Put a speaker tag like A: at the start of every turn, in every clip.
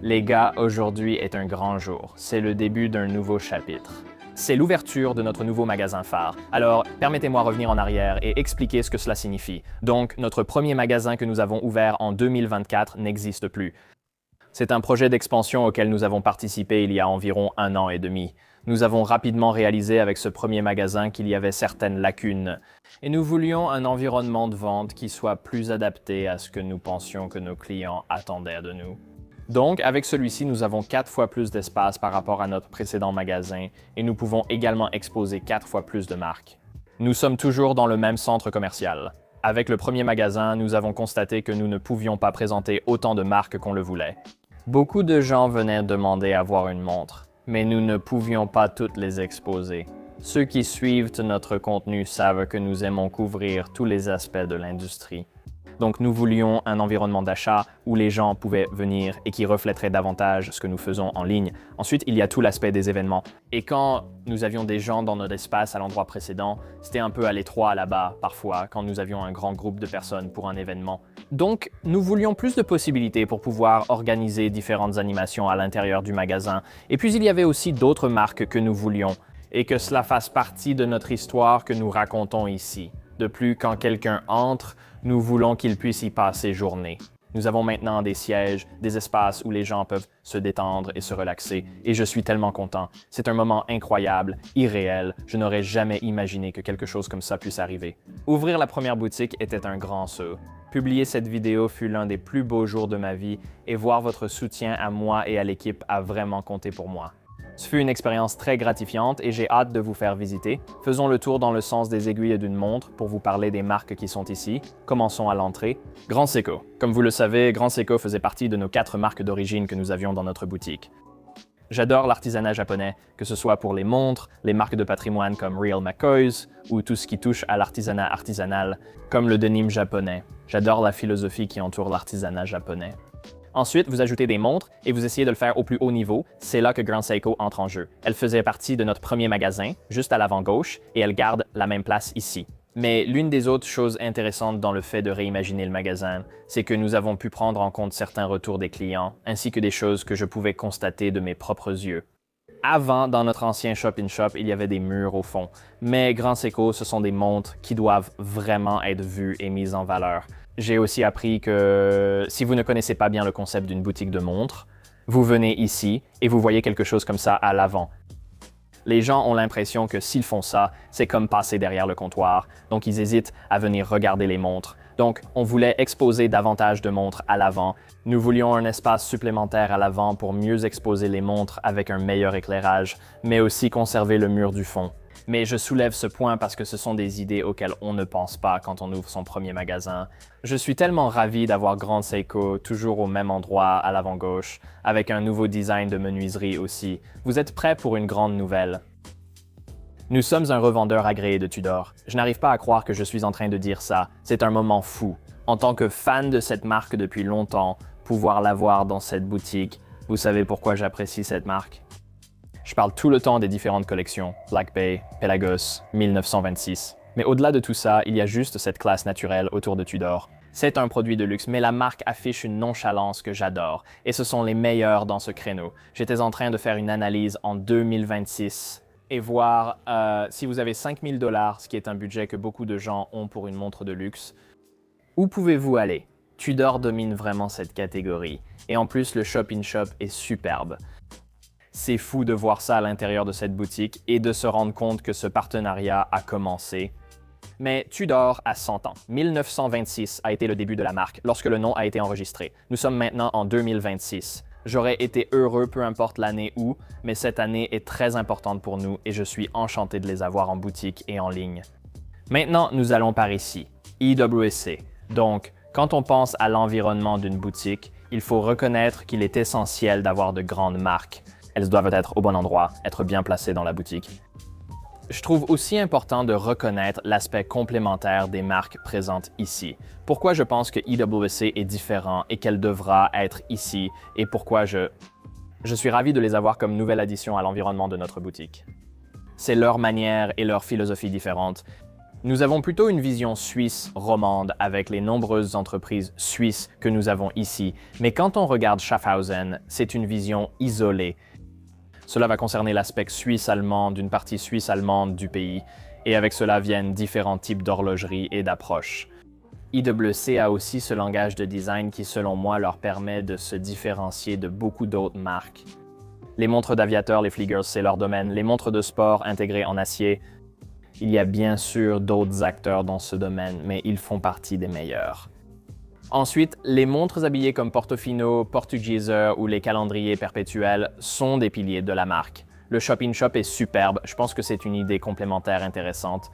A: Les gars, aujourd'hui est un grand jour. C'est le début d'un nouveau chapitre. C'est l'ouverture de notre nouveau magasin phare. Alors, permettez-moi de revenir en arrière et expliquer ce que cela signifie. Donc, notre premier magasin que nous avons ouvert en 2024 n'existe plus. C'est un projet d'expansion auquel nous avons participé il y a environ 1 an et demi. Nous avons rapidement réalisé avec ce premier magasin qu'il y avait certaines lacunes. Et nous voulions un environnement de vente qui soit plus adapté à ce que nous pensions que nos clients attendaient de nous. Donc, avec celui-ci, nous avons 4 fois plus d'espace par rapport à notre précédent magasin et nous pouvons également exposer 4 fois plus de marques. Nous sommes toujours dans le même centre commercial. Avec le premier magasin, nous avons constaté que nous ne pouvions pas présenter autant de marques qu'on le voulait. Beaucoup de gens venaient demander à voir une montre, mais nous ne pouvions pas toutes les exposer. Ceux qui suivent notre contenu savent que nous aimons couvrir tous les aspects de l'industrie. Donc nous voulions un environnement d'achat où les gens pouvaient venir et qui reflèterait davantage ce que nous faisons en ligne. Ensuite, il y a tout l'aspect des événements. Et quand nous avions des gens dans notre espace à l'endroit précédent, c'était un peu à l'étroit là-bas parfois, quand nous avions un grand groupe de personnes pour un événement. Donc, nous voulions plus de possibilités pour pouvoir organiser différentes animations à l'intérieur du magasin. Et puis, il y avait aussi d'autres marques que nous voulions et que cela fasse partie de notre histoire que nous racontons ici. De plus, quand quelqu'un entre, nous voulons qu'il puisse y passer journée. Nous avons maintenant des sièges, des espaces où les gens peuvent se détendre et se relaxer, et je suis tellement content. C'est un moment incroyable, irréel. Je n'aurais jamais imaginé que quelque chose comme ça puisse arriver. Ouvrir la première boutique était un grand saut. Publier cette vidéo fut l'un des plus beaux jours de ma vie, et voir votre soutien à moi et à l'équipe a vraiment compté pour moi. Ce fut une expérience très gratifiante et j'ai hâte de vous faire visiter. Faisons le tour dans le sens des aiguilles d'une montre pour vous parler des marques qui sont ici. Commençons à l'entrée. Grand Seiko. Comme vous le savez, Grand Seiko faisait partie de nos 4 marques d'origine que nous avions dans notre boutique. J'adore l'artisanat japonais, que ce soit pour les montres, les marques de patrimoine comme Real McCoys ou tout ce qui touche à l'artisanat artisanal, comme le denim japonais. J'adore la philosophie qui entoure l'artisanat japonais. Ensuite, vous ajoutez des montres et vous essayez de le faire au plus haut niveau. C'est là que Grand Seiko entre en jeu. Elle faisait partie de notre premier magasin, juste à l'avant-gauche, et elle garde la même place ici. Mais l'une des autres choses intéressantes dans le fait de réimaginer le magasin, c'est que nous avons pu prendre en compte certains retours des clients, ainsi que des choses que je pouvais constater de mes propres yeux. Avant, dans notre ancien shop-in-shop, il y avait des murs au fond. Mais Grand Seiko, ce sont des montres qui doivent vraiment être vues et mises en valeur. J'ai aussi appris que si vous ne connaissez pas bien le concept d'une boutique de montres, vous venez ici et vous voyez quelque chose comme ça à l'avant. Les gens ont l'impression que s'ils font ça, c'est comme passer derrière le comptoir, donc ils hésitent à venir regarder les montres. Donc, on voulait exposer davantage de montres à l'avant. Nous voulions un espace supplémentaire à l'avant pour mieux exposer les montres avec un meilleur éclairage, mais aussi conserver le mur du fond. Mais je soulève ce point parce que ce sont des idées auxquelles on ne pense pas quand on ouvre son premier magasin. Je suis tellement ravi d'avoir Grand Seiko toujours au même endroit à l'avant-gauche, avec un nouveau design de menuiserie aussi. Vous êtes prêts pour une grande nouvelle? Nous sommes un revendeur agréé de Tudor. Je n'arrive pas à croire que je suis en train de dire ça. C'est un moment fou. En tant que fan de cette marque depuis longtemps, pouvoir la voir dans cette boutique, vous savez pourquoi j'apprécie cette marque? Je parle tout le temps des différentes collections, Black Bay, Pelagos, 1926. Mais au-delà de tout ça, il y a juste cette classe naturelle autour de Tudor. C'est un produit de luxe, mais la marque affiche une nonchalance que j'adore, et ce sont les meilleurs dans ce créneau. J'étais en train de faire une analyse en 2026 et voir si vous avez 5 000 $, ce qui est un budget que beaucoup de gens ont pour une montre de luxe, où pouvez-vous aller? Tudor domine vraiment cette catégorie, et en plus le shop-in-shop est superbe. C'est fou de voir ça à l'intérieur de cette boutique et de se rendre compte que ce partenariat a commencé. Mais Tudor a 100 ans. 1926 a été le début de la marque, lorsque le nom a été enregistré. Nous sommes maintenant en 2026. J'aurais été heureux peu importe l'année où, mais cette année est très importante pour nous et je suis enchanté de les avoir en boutique et en ligne. Maintenant, nous allons par ici, IWC. Donc, quand on pense à l'environnement d'une boutique, il faut reconnaître qu'il est essentiel d'avoir de grandes marques. Elles doivent être au bon endroit, être bien placées dans la boutique. Je trouve aussi important de reconnaître l'aspect complémentaire des marques présentes ici. Pourquoi je pense que IWC est différent et qu'elle devra être ici et pourquoi je suis ravi de les avoir comme nouvelle addition à l'environnement de notre boutique. C'est leur manière et leur philosophie différentes. Nous avons plutôt une vision suisse romande avec les nombreuses entreprises suisses que nous avons ici, mais quand on regarde Schaffhausen, c'est une vision isolée. Cela va concerner l'aspect suisse-allemand d'une partie suisse-allemande du pays, et avec cela viennent différents types d'horlogerie et d'approches. IWC a aussi ce langage de design qui, selon moi, leur permet de se différencier de beaucoup d'autres marques. Les montres d'aviateurs, les Fliegers, c'est leur domaine. Les montres de sport intégrées en acier. Il y a bien sûr d'autres acteurs dans ce domaine, mais ils font partie des meilleurs. Ensuite, les montres habillées comme Portofino, Portugieser ou les calendriers perpétuels sont des piliers de la marque. Le shop-in-shop est superbe, je pense que c'est une idée complémentaire intéressante.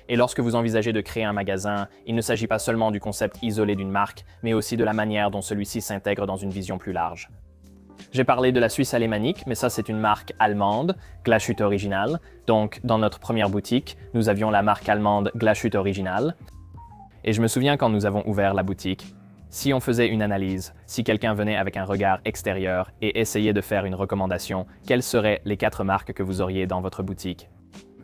A: Et lorsque vous envisagez de créer un magasin, il ne s'agit pas seulement du concept isolé d'une marque, mais aussi de la manière dont celui-ci s'intègre dans une vision plus large. J'ai parlé de la Suisse alémanique, mais ça c'est une marque allemande, Glashütte Original. Donc dans notre première boutique, nous avions la marque allemande Glashütte Original. Et je me souviens quand nous avons ouvert la boutique, si on faisait une analyse, si quelqu'un venait avec un regard extérieur et essayait de faire une recommandation, quelles seraient les 4 marques que vous auriez dans votre boutique?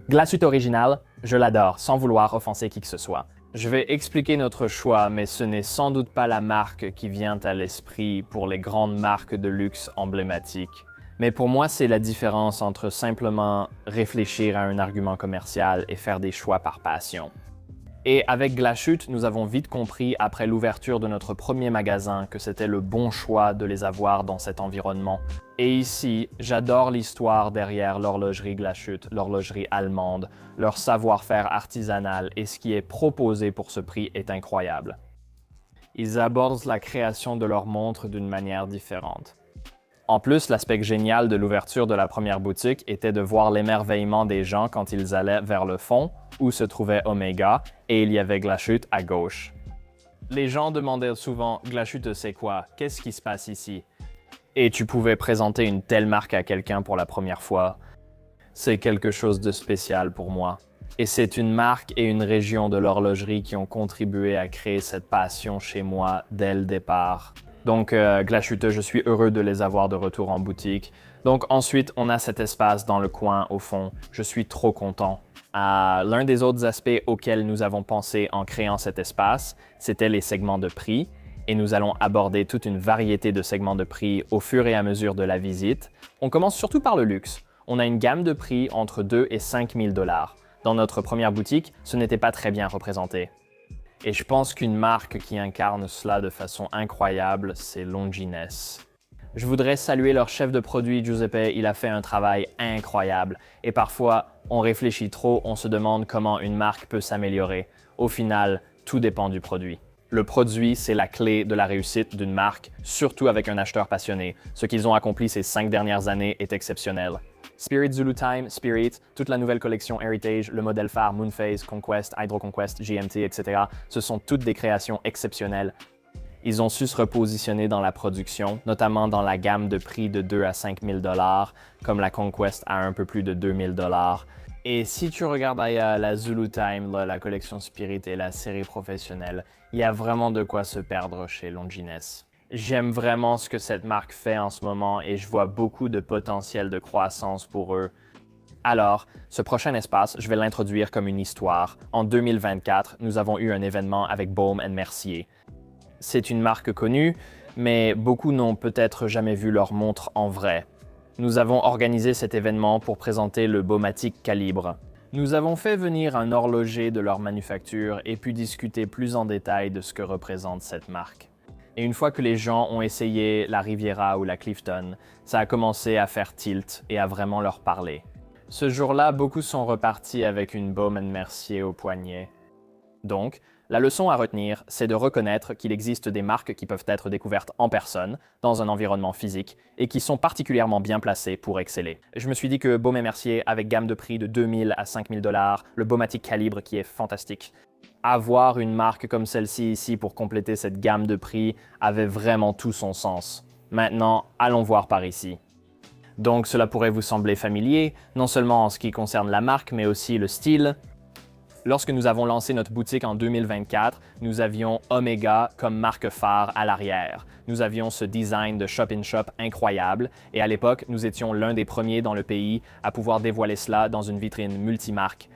A: Glashütte Original, je l'adore, sans vouloir offenser qui que ce soit. Je vais expliquer notre choix, mais ce n'est sans doute pas la marque qui vient à l'esprit pour les grandes marques de luxe emblématiques. Mais pour moi, c'est la différence entre simplement réfléchir à un argument commercial et faire des choix par passion. Et avec Glashütte, nous avons vite compris, après l'ouverture de notre premier magasin, que c'était le bon choix de les avoir dans cet environnement. Et ici, j'adore l'histoire derrière l'horlogerie Glashütte, l'horlogerie allemande, leur savoir-faire artisanal et ce qui est proposé pour ce prix est incroyable. Ils abordent la création de leurs montres d'une manière différente. En plus, l'aspect génial de l'ouverture de la première boutique était de voir l'émerveillement des gens quand ils allaient vers le fond, où se trouvait Omega, et il y avait Glashütte à gauche. Les gens demandaient souvent « Glashütte, c'est quoi? Qu'est-ce qui se passe ici? » Et tu pouvais présenter une telle marque à quelqu'un pour la première fois. C'est quelque chose de spécial pour moi. Et c'est une marque et une région de l'horlogerie qui ont contribué à créer cette passion chez moi dès le départ. Donc, Glashütte, je suis heureux de les avoir de retour en boutique. Donc ensuite, on a cet espace dans le coin au fond. Je suis trop content. L'un des autres aspects auxquels nous avons pensé en créant cet espace, c'était les segments de prix. Et nous allons aborder toute une variété de segments de prix au fur et à mesure de la visite. On commence surtout par le luxe. On a une gamme de prix entre 2 et 5 000 $. Dans notre première boutique, ce n'était pas très bien représenté. Et je pense qu'une marque qui incarne cela de façon incroyable, c'est Longines. Je voudrais saluer leur chef de produit, Giuseppe, il a fait un travail incroyable. Et parfois, on réfléchit trop, on se demande comment une marque peut s'améliorer. Au final, tout dépend du produit. Le produit, c'est la clé de la réussite d'une marque, surtout avec un acheteur passionné. Ce qu'ils ont accompli ces 5 dernières années est exceptionnel. Spirit Zulu Time, Spirit, toute la nouvelle collection Heritage, le modèle phare Moonphase, Conquest, Hydro Conquest, GMT, etc. Ce sont toutes des créations exceptionnelles. Ils ont su se repositionner dans la production, notamment dans la gamme de prix de 2 à 5 000 $, comme la Conquest à un peu plus de 2 000 $. Et si tu regardes la Zulu Time, la collection Spirit et la série professionnelle, il y a vraiment de quoi se perdre chez Longines. J'aime vraiment ce que cette marque fait en ce moment et je vois beaucoup de potentiel de croissance pour eux. Alors, ce prochain espace, je vais l'introduire comme une histoire. En 2024, nous avons eu un événement avec Baume & Mercier. C'est une marque connue, mais beaucoup n'ont peut-être jamais vu leur montre en vrai. Nous avons organisé cet événement pour présenter le Baumatic Calibre. Nous avons fait venir un horloger de leur manufacture et pu discuter plus en détail de ce que représente cette marque. Et une fois que les gens ont essayé la Riviera ou la Clifton, ça a commencé à faire tilt et à vraiment leur parler. Ce jour-là, beaucoup sont repartis avec une Baume & Mercier au poignet. Donc, la leçon à retenir, c'est de reconnaître qu'il existe des marques qui peuvent être découvertes en personne, dans un environnement physique, et qui sont particulièrement bien placées pour exceller. Je me suis dit que Baume & Mercier, avec gamme de prix de 2 000 à 5 000 $, le Baumatic Calibre qui est fantastique, avoir une marque comme celle-ci ici pour compléter cette gamme de prix avait vraiment tout son sens. Maintenant, allons voir par ici. Donc cela pourrait vous sembler familier, non seulement en ce qui concerne la marque, mais aussi le style. Lorsque nous avons lancé notre boutique en 2024, nous avions Omega comme marque phare à l'arrière. Nous avions ce design de shop-in-shop incroyable et à l'époque, nous étions l'un des premiers dans le pays à pouvoir dévoiler cela dans une vitrine multimarque.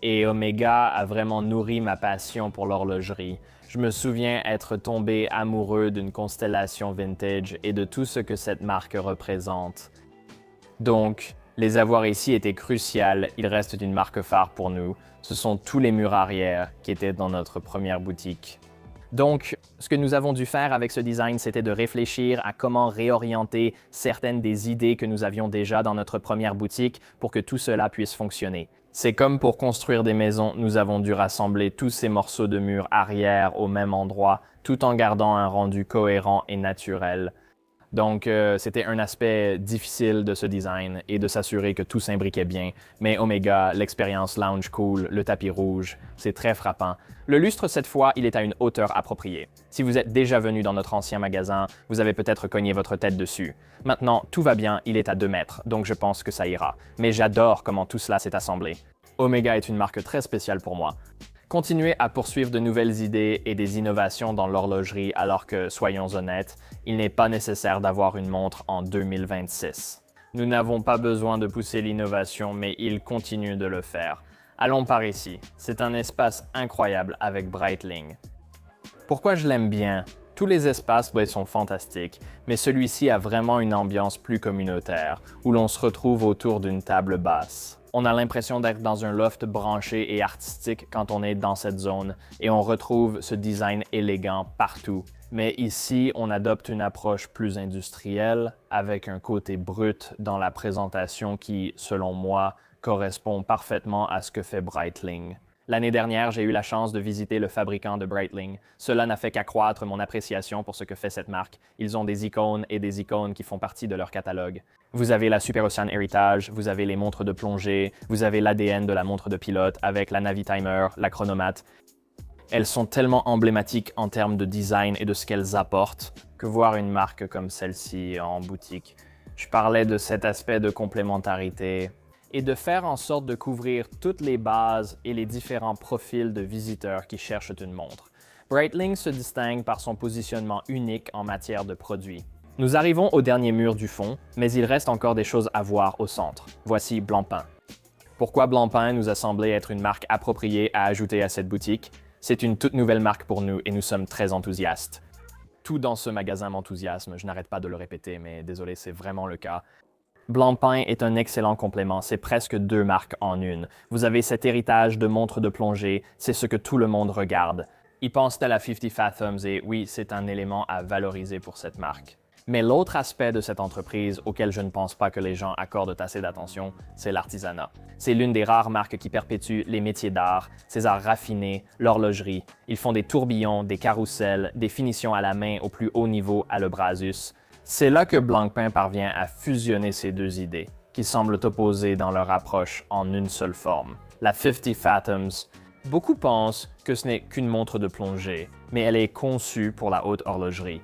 A: Et Omega a vraiment nourri ma passion pour l'horlogerie. Je me souviens être tombé amoureux d'une constellation vintage et de tout ce que cette marque représente. Donc, les avoir ici était crucial, ils restent une marque phare pour nous. Ce sont tous les murs arrière qui étaient dans notre première boutique. Donc, ce que nous avons dû faire avec ce design, c'était de réfléchir à comment réorienter certaines des idées que nous avions déjà dans notre première boutique pour que tout cela puisse fonctionner. C'est comme pour construire des maisons, nous avons dû rassembler tous ces morceaux de murs arrière au même endroit, tout en gardant un rendu cohérent et naturel. Donc, c'était un aspect difficile de ce design et de s'assurer que tout s'imbriquait bien. Mais Omega, l'expérience lounge cool, le tapis rouge, c'est très frappant. Le lustre, cette fois, il est à une hauteur appropriée. Si vous êtes déjà venu dans notre ancien magasin, vous avez peut-être cogné votre tête dessus. Maintenant, tout va bien, il est à 2 mètres, donc je pense que ça ira. Mais j'adore comment tout cela s'est assemblé. Omega est une marque très spéciale pour moi. Continuez à poursuivre de nouvelles idées et des innovations dans l'horlogerie alors que, soyons honnêtes, il n'est pas nécessaire d'avoir une montre en 2026. Nous n'avons pas besoin de pousser l'innovation, mais il continue de le faire. Allons par ici. C'est un espace incroyable avec Breitling. Pourquoi je l'aime bien? Tous les espaces sont fantastiques, mais celui-ci a vraiment une ambiance plus communautaire, où l'on se retrouve autour d'une table basse. On a l'impression d'être dans un loft branché et artistique quand on est dans cette zone, et on retrouve ce design élégant partout. Mais ici, on adopte une approche plus industrielle, avec un côté brut dans la présentation qui, selon moi, correspond parfaitement à ce que fait Breitling. L'année dernière, j'ai eu la chance de visiter le fabricant de Breitling. Cela n'a fait qu'accroître mon appréciation pour ce que fait cette marque. Ils ont des icônes et des icônes qui font partie de leur catalogue. Vous avez la Super Ocean Heritage, vous avez les montres de plongée, vous avez l'ADN de la montre de pilote avec la Navitimer, la chronomate. Elles sont tellement emblématiques en termes de design et de ce qu'elles apportent que voir une marque comme celle-ci en boutique. Je parlais de cet aspect de complémentarité et de faire en sorte de couvrir toutes les bases et les différents profils de visiteurs qui cherchent une montre. Breitling se distingue par son positionnement unique en matière de produits. Nous arrivons au dernier mur du fond, mais il reste encore des choses à voir au centre. Voici Blancpain. Pourquoi Blancpain nous a semblé être une marque appropriée à ajouter à cette boutique? C'est une toute nouvelle marque pour nous et nous sommes très enthousiastes. Tout dans ce magasin m'enthousiasme, je n'arrête pas de le répéter, mais désolé, c'est vraiment le cas. Blancpain est un excellent complément, c'est presque 2 marques en une. Vous avez cet héritage de montres de plongée, c'est ce que tout le monde regarde. Ils pensent à la 50 Fathoms et oui, c'est un élément à valoriser pour cette marque. Mais l'autre aspect de cette entreprise auquel je ne pense pas que les gens accordent assez d'attention, c'est l'artisanat. C'est l'une des rares marques qui perpétue les métiers d'art, ces arts raffinés, l'horlogerie. Ils font des tourbillons, des carrousels, des finitions à la main au plus haut niveau à le Brasus. C'est là que Blancpain parvient à fusionner ces deux idées, qui semblent opposées dans leur approche en une seule forme. La 50 Fathoms. Beaucoup pensent que ce n'est qu'une montre de plongée, mais elle est conçue pour la haute horlogerie.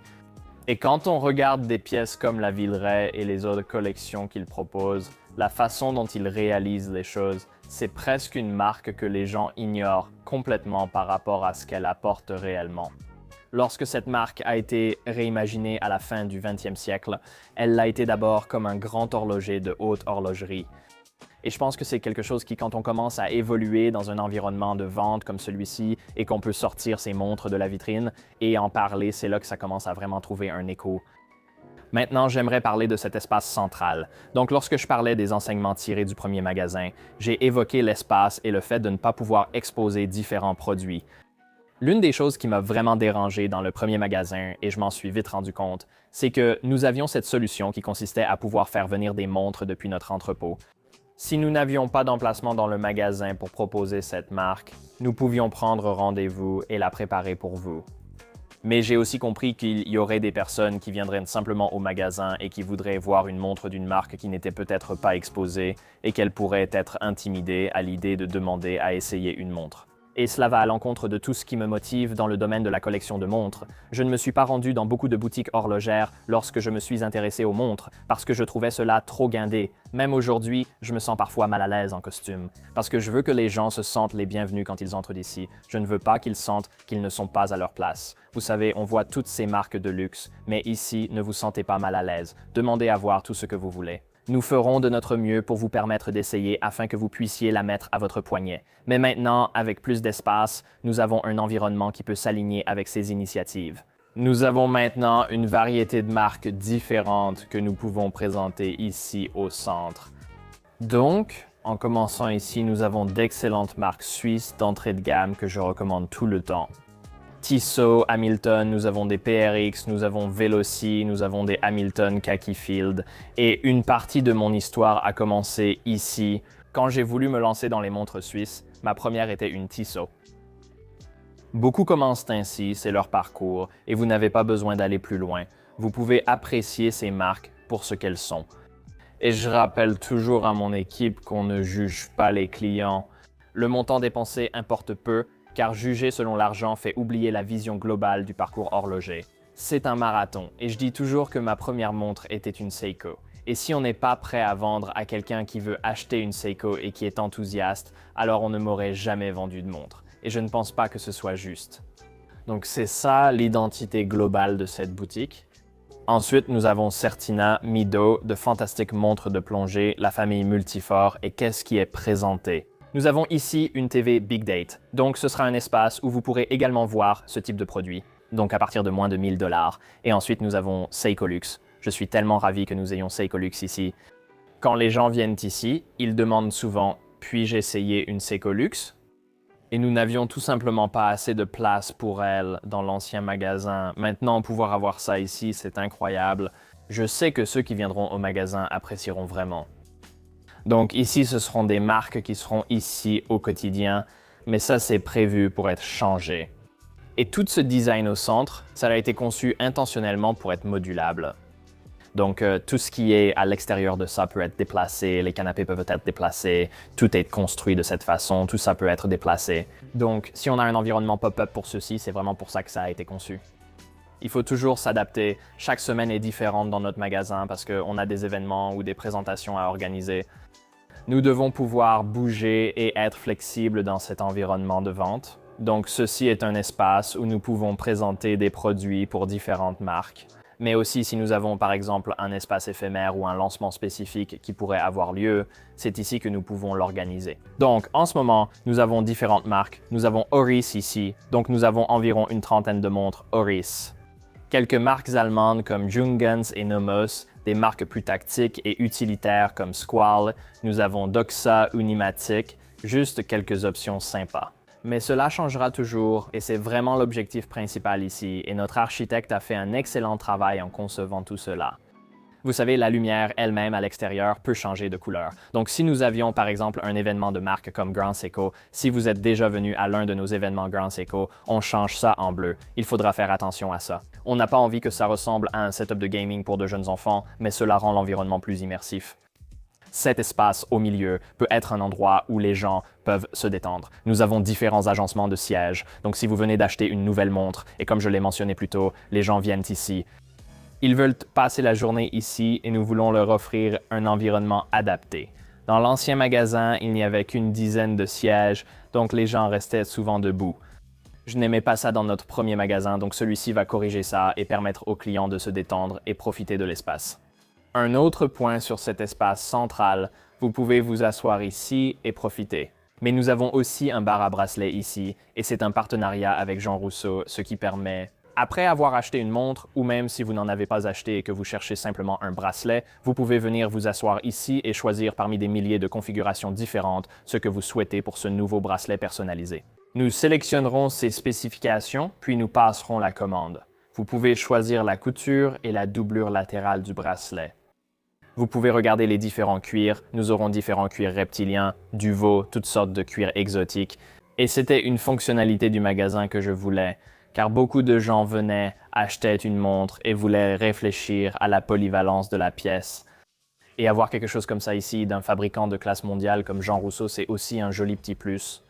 A: Et quand on regarde des pièces comme la Villeray et les autres collections qu'il propose, la façon dont il réalise les choses, c'est presque une marque que les gens ignorent complètement par rapport à ce qu'elle apporte réellement. Lorsque cette marque a été réimaginée à la fin du 20e siècle, elle l'a été d'abord comme un grand horloger de haute horlogerie. Et je pense que c'est quelque chose qui, quand on commence à évoluer dans un environnement de vente comme celui-ci et qu'on peut sortir ses montres de la vitrine et en parler, c'est là que ça commence à vraiment trouver un écho. Maintenant, j'aimerais parler de cet espace central. Donc, lorsque je parlais des enseignements tirés du premier magasin, j'ai évoqué l'espace et le fait de ne pas pouvoir exposer différents produits. L'une des choses qui m'a vraiment dérangé dans le premier magasin, et je m'en suis vite rendu compte, c'est que nous avions cette solution qui consistait à pouvoir faire venir des montres depuis notre entrepôt. Si nous n'avions pas d'emplacement dans le magasin pour proposer cette marque, nous pouvions prendre rendez-vous et la préparer pour vous. Mais j'ai aussi compris qu'il y aurait des personnes qui viendraient simplement au magasin et qui voudraient voir une montre d'une marque qui n'était peut-être pas exposée et qu'elles pourraient être intimidées à l'idée de demander à essayer une montre. Et cela va à l'encontre de tout ce qui me motive dans le domaine de la collection de montres. Je ne me suis pas rendu dans beaucoup de boutiques horlogères lorsque je me suis intéressé aux montres, parce que je trouvais cela trop guindé. Même aujourd'hui, je me sens parfois mal à l'aise en costume, parce que je veux que les gens se sentent les bienvenus quand ils entrent ici. Je ne veux pas qu'ils sentent qu'ils ne sont pas à leur place. Vous savez, on voit toutes ces marques de luxe, mais ici, ne vous sentez pas mal à l'aise. Demandez à voir tout ce que vous voulez. Nous ferons de notre mieux pour vous permettre d'essayer afin que vous puissiez la mettre à votre poignet. Mais maintenant, avec plus d'espace, nous avons un environnement qui peut s'aligner avec ces initiatives. Nous avons maintenant une variété de marques différentes que nous pouvons présenter ici au centre. Donc, en commençant ici, nous avons d'excellentes marques suisses d'entrée de gamme que je recommande tout le temps. Tissot, Hamilton, nous avons des PRX, nous avons Veloci, nous avons des Hamilton Khaki Field. Et une partie de mon histoire a commencé ici. Quand j'ai voulu me lancer dans les montres suisses, ma première était une Tissot. Beaucoup commencent ainsi, c'est leur parcours, et vous n'avez pas besoin d'aller plus loin. Vous pouvez apprécier ces marques pour ce qu'elles sont. Et je rappelle toujours à mon équipe qu'on ne juge pas les clients. Le montant dépensé importe peu, car juger selon l'argent fait oublier la vision globale du parcours horloger. C'est un marathon, et je dis toujours que ma première montre était une Seiko. Et si on n'est pas prêt à vendre à quelqu'un qui veut acheter une Seiko et qui est enthousiaste, alors on ne m'aurait jamais vendu de montre. Et je ne pense pas que ce soit juste. Donc c'est ça l'identité globale de cette boutique. Ensuite, nous avons Certina, Mido, de fantastiques montres de plongée, la famille Multifort et qu'est-ce qui est présenté. Nous avons ici une TV Big Date, donc ce sera un espace où vous pourrez également voir ce type de produit, donc à partir de moins de 1000 $. Et ensuite, nous avons Seiko Lux. Je suis tellement ravi que nous ayons Seiko Lux ici. Quand les gens viennent ici, ils demandent souvent « Puis-je essayer une Seiko Lux ?» Et nous n'avions tout simplement pas assez de place pour elle dans l'ancien magasin. Maintenant, pouvoir avoir ça ici, c'est incroyable. Je sais que ceux qui viendront au magasin apprécieront vraiment. Donc ici, ce seront des marques qui seront ici au quotidien, mais ça, c'est prévu pour être changé. Et tout ce design au centre, ça a été conçu intentionnellement pour être modulable. Donc tout ce qui est à l'extérieur de ça peut être déplacé, les canapés peuvent être déplacés, tout est construit de cette façon, tout ça peut être déplacé. Donc si on a un environnement pop-up pour ceci, c'est vraiment pour ça que ça a été conçu. Il faut toujours s'adapter. Chaque semaine est différente dans notre magasin parce qu'on a des événements ou des présentations à organiser. Nous devons pouvoir bouger et être flexibles dans cet environnement de vente. Donc ceci est un espace où nous pouvons présenter des produits pour différentes marques. Mais aussi si nous avons par exemple un espace éphémère ou un lancement spécifique qui pourrait avoir lieu, c'est ici que nous pouvons l'organiser. Donc en ce moment, nous avons différentes marques. Nous avons Oris ici, donc nous avons environ une trentaine de montres Oris. Quelques marques allemandes comme Jungens et Nomos, des marques plus tactiques et utilitaires comme Squall. Nous avons Doxa, Unimatic, juste quelques options sympas. Mais cela changera toujours et c'est vraiment l'objectif principal ici et notre architecte a fait un excellent travail en concevant tout cela. Vous savez, la lumière elle-même à l'extérieur peut changer de couleur. Donc si nous avions par exemple un événement de marque comme Grand Seiko, si vous êtes déjà venu à l'un de nos événements Grand Seiko, on change ça en bleu. Il faudra faire attention à ça. On n'a pas envie que ça ressemble à un setup de gaming pour de jeunes enfants, mais cela rend l'environnement plus immersif. Cet espace au milieu peut être un endroit où les gens peuvent se détendre. Nous avons différents agencements de sièges, donc si vous venez d'acheter une nouvelle montre, et comme je l'ai mentionné plus tôt, les gens viennent ici. Ils veulent passer la journée ici et nous voulons leur offrir un environnement adapté. Dans l'ancien magasin, il n'y avait qu'une dizaine de sièges, donc les gens restaient souvent debout. Je n'aimais pas ça dans notre premier magasin, donc celui-ci va corriger ça et permettre aux clients de se détendre et profiter de l'espace. Un autre point sur cet espace central, vous pouvez vous asseoir ici et profiter. Mais nous avons aussi un bar à bracelets ici, et c'est un partenariat avec Jean Rousseau, ce qui permet, après avoir acheté une montre, ou même si vous n'en avez pas acheté et que vous cherchez simplement un bracelet, vous pouvez venir vous asseoir ici et choisir parmi des milliers de configurations différentes ce que vous souhaitez pour ce nouveau bracelet personnalisé. Nous sélectionnerons ces spécifications, puis nous passerons la commande. Vous pouvez choisir la couture et la doublure latérale du bracelet. Vous pouvez regarder les différents cuirs. Nous aurons différents cuirs reptiliens, du veau, toutes sortes de cuirs exotiques. Et c'était une fonctionnalité du magasin que je voulais, car beaucoup de gens venaient, achetaient une montre et voulaient réfléchir à la polyvalence de la pièce. Et avoir quelque chose comme ça ici d'un fabricant de classe mondiale comme Jean Rousseau, c'est aussi un joli petit plus.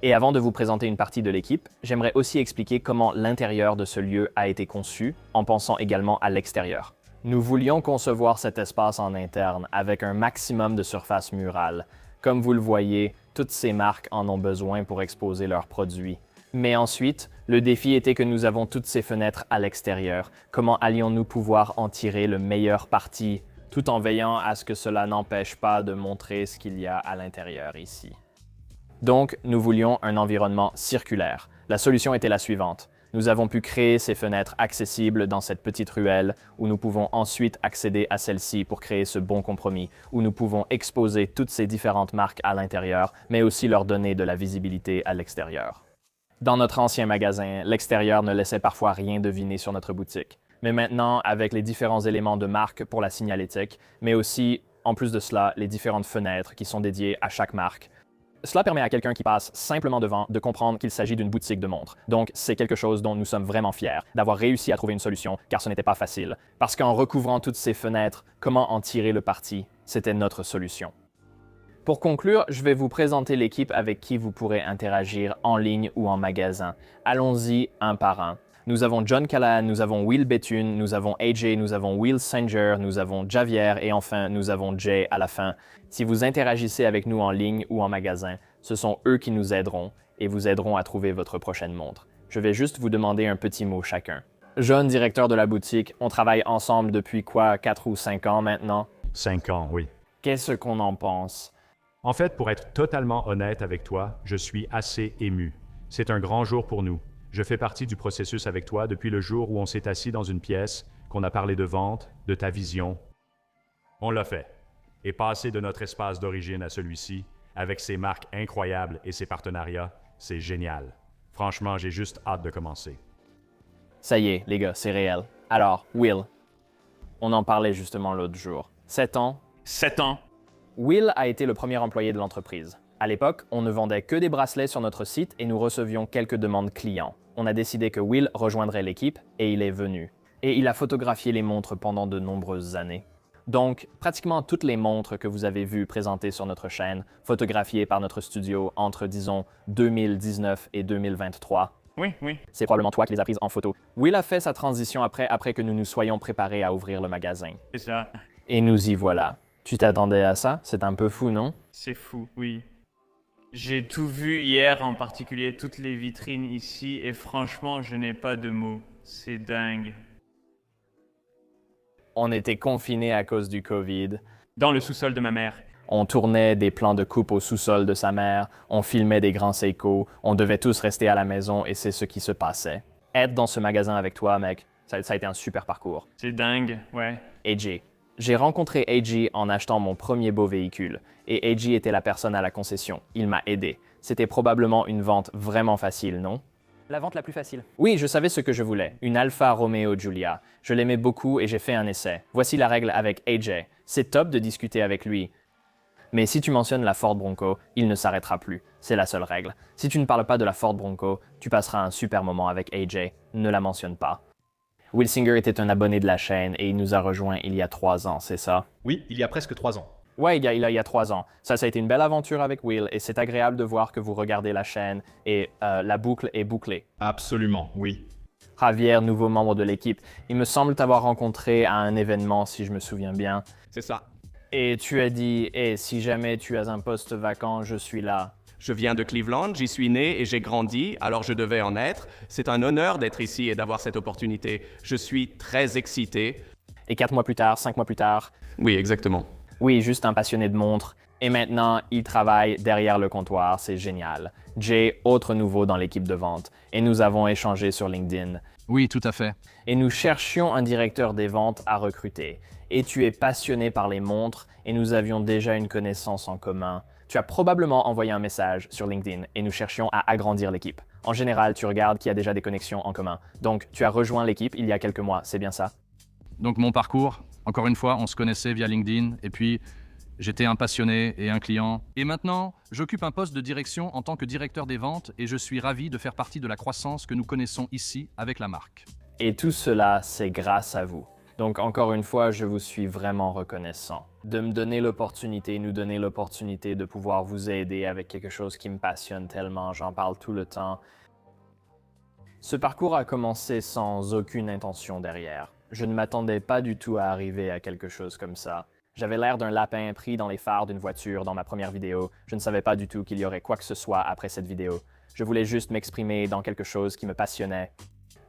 A: Et avant de vous présenter une partie de l'équipe, j'aimerais aussi expliquer comment l'intérieur de ce lieu a été conçu, en pensant également à l'extérieur. Nous voulions concevoir cet espace en interne avec un maximum de surface murale. Comme vous le voyez, toutes ces marques en ont besoin pour exposer leurs produits. Mais ensuite, le défi était que nous avons toutes ces fenêtres à l'extérieur. Comment allions-nous pouvoir en tirer le meilleur parti tout en veillant à ce que cela n'empêche pas de montrer ce qu'il y a à l'intérieur ici. Donc, nous voulions un environnement circulaire. La solution était la suivante. Nous avons pu créer ces fenêtres accessibles dans cette petite ruelle où nous pouvons ensuite accéder à celle-ci pour créer ce bon compromis, où nous pouvons exposer toutes ces différentes marques à l'intérieur, mais aussi leur donner de la visibilité à l'extérieur. Dans notre ancien magasin, l'extérieur ne laissait parfois rien deviner sur notre boutique. Mais maintenant, avec les différents éléments de marque pour la signalétique, mais aussi, en plus de cela, les différentes fenêtres qui sont dédiées à chaque marque, cela permet à quelqu'un qui passe simplement devant de comprendre qu'il s'agit d'une boutique de montres. Donc, c'est quelque chose dont nous sommes vraiment fiers, d'avoir réussi à trouver une solution, car ce n'était pas facile. Parce qu'en recouvrant toutes ces fenêtres, comment en tirer le parti, c'était notre solution. Pour conclure, je vais vous présenter l'équipe avec qui vous pourrez interagir en ligne ou en magasin. Allons-y un par un. Nous avons John Callahan, nous avons Will Bethune, nous avons AJ, nous avons Will Sanger, nous avons Javier et enfin nous avons Jay à la fin. Si vous interagissez avec nous en ligne ou en magasin, ce sont eux qui nous aideront et vous aideront à trouver votre prochaine montre. Je vais juste vous demander un petit mot chacun. Jeune directeur de la boutique, on travaille ensemble depuis quoi, 4 ou 5 ans maintenant?
B: 5 ans, oui.
A: Qu'est-ce qu'on en pense?
B: En fait, pour être totalement honnête avec toi, je suis assez ému. C'est un grand jour pour nous. Je fais partie du processus avec toi depuis le jour où on s'est assis dans une pièce, qu'on a parlé de vente, de ta vision. On l'a fait. Et passer de notre espace d'origine à celui-ci, avec ses marques incroyables et ses partenariats, c'est génial. Franchement, j'ai juste hâte de commencer.
A: Ça y est, les gars, c'est réel. Alors, Will, on en parlait justement l'autre jour. 7 ans.
C: 7 ans.
A: Will a été le premier employé de l'entreprise. À l'époque, on ne vendait que des bracelets sur notre site et nous recevions quelques demandes clients. On a décidé que Will rejoindrait l'équipe et il est venu. Et il a photographié les montres pendant de nombreuses années. Donc, pratiquement toutes les montres que vous avez vues présentées sur notre chaîne, photographiées par notre studio entre, disons, 2019 et 2023,
C: Oui.
A: c'est probablement toi qui les as prises en photo. Will a fait sa transition après que nous nous soyons préparés à ouvrir le magasin.
C: C'est ça.
A: Et nous y voilà. Tu t'attendais à ça? C'est un peu fou, non?
C: C'est fou, oui. J'ai tout vu hier, en particulier toutes les vitrines ici, et franchement, je n'ai pas de mots. C'est dingue.
A: On était confinés à cause du COVID.
C: Dans le sous-sol de ma mère.
A: On tournait des plans de coupe au sous-sol de sa mère, on filmait des grands Seiko, on devait tous rester à la maison et c'est ce qui se passait. Être dans ce magasin avec toi, mec, ça a été un super parcours.
C: C'est dingue, ouais.
A: AJ. J'ai rencontré AJ en achetant mon premier beau véhicule et AJ était la personne à la concession. Il m'a aidé. C'était probablement une vente vraiment facile, non? La vente la plus facile. Oui, je savais ce que je voulais. Une Alfa Romeo Giulia. Je l'aimais beaucoup et j'ai fait un essai. Voici la règle avec AJ. C'est top de discuter avec lui. Mais si tu mentionnes la Ford Bronco, il ne s'arrêtera plus. C'est la seule règle. Si tu ne parles pas de la Ford Bronco, tu passeras un super moment avec AJ. Ne la mentionne pas. Will Singer était un abonné de la chaîne et il nous a rejoints il y a 3 ans, c'est ça?
D: Oui, il y a presque 3 ans.
A: Ouais, il y a 3 ans. Ça a été une belle aventure avec Will et c'est agréable de voir que vous regardez la chaîne et la boucle est bouclée.
D: Absolument, oui.
A: Javier, nouveau membre de l'équipe, il me semble t'avoir rencontré à un événement si je me souviens bien.
E: C'est ça.
A: Et tu as dit, si jamais tu as un poste vacant, je suis là.
E: Je viens de Cleveland, j'y suis né et j'ai grandi, alors je devais en être. C'est un honneur d'être ici et d'avoir cette opportunité. Je suis très excité.
A: Et 4 mois plus tard, 5 mois plus tard,
E: Oui, exactement.
A: oui, juste un passionné de montres. Et maintenant, il travaille derrière le comptoir, c'est génial. Jay, autre nouveau dans l'équipe de vente. Et nous avons échangé sur LinkedIn.
F: Oui, tout à fait.
A: Et nous cherchions un directeur des ventes à recruter. Et tu es passionné par les montres et nous avions déjà une connaissance en commun. Tu as probablement envoyé un message sur LinkedIn et nous cherchions à agrandir l'équipe. En général, tu regardes qu'il y a déjà des connexions en commun. Donc, tu as rejoint l'équipe il y a quelques mois, c'est bien ça?
F: Donc mon parcours, encore une fois, on se connaissait via LinkedIn, et puis j'étais un passionné et un client. Et maintenant, j'occupe un poste de direction en tant que directeur des ventes, et je suis ravi de faire partie de la croissance que nous connaissons ici avec la marque.
A: Et tout cela, c'est grâce à vous. Donc encore une fois, je vous suis vraiment reconnaissant. De me donner l'opportunité, nous donner l'opportunité de pouvoir vous aider avec quelque chose qui me passionne tellement, j'en parle tout le temps. Ce parcours a commencé sans aucune intention derrière. Je ne m'attendais pas du tout à arriver à quelque chose comme ça. J'avais l'air d'un lapin pris dans les phares d'une voiture dans ma première vidéo. Je ne savais pas du tout qu'il y aurait quoi que ce soit après cette vidéo. Je voulais juste m'exprimer dans quelque chose qui me passionnait.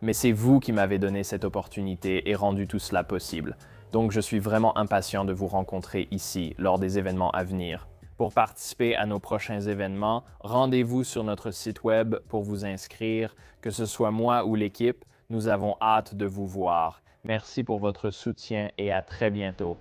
A: Mais c'est vous qui m'avez donné cette opportunité et rendu tout cela possible. Donc je suis vraiment impatient de vous rencontrer ici lors des événements à venir. Pour participer à nos prochains événements, rendez-vous sur notre site web pour vous inscrire, que ce soit moi ou l'équipe, nous avons hâte de vous voir. Merci pour votre soutien et à très bientôt.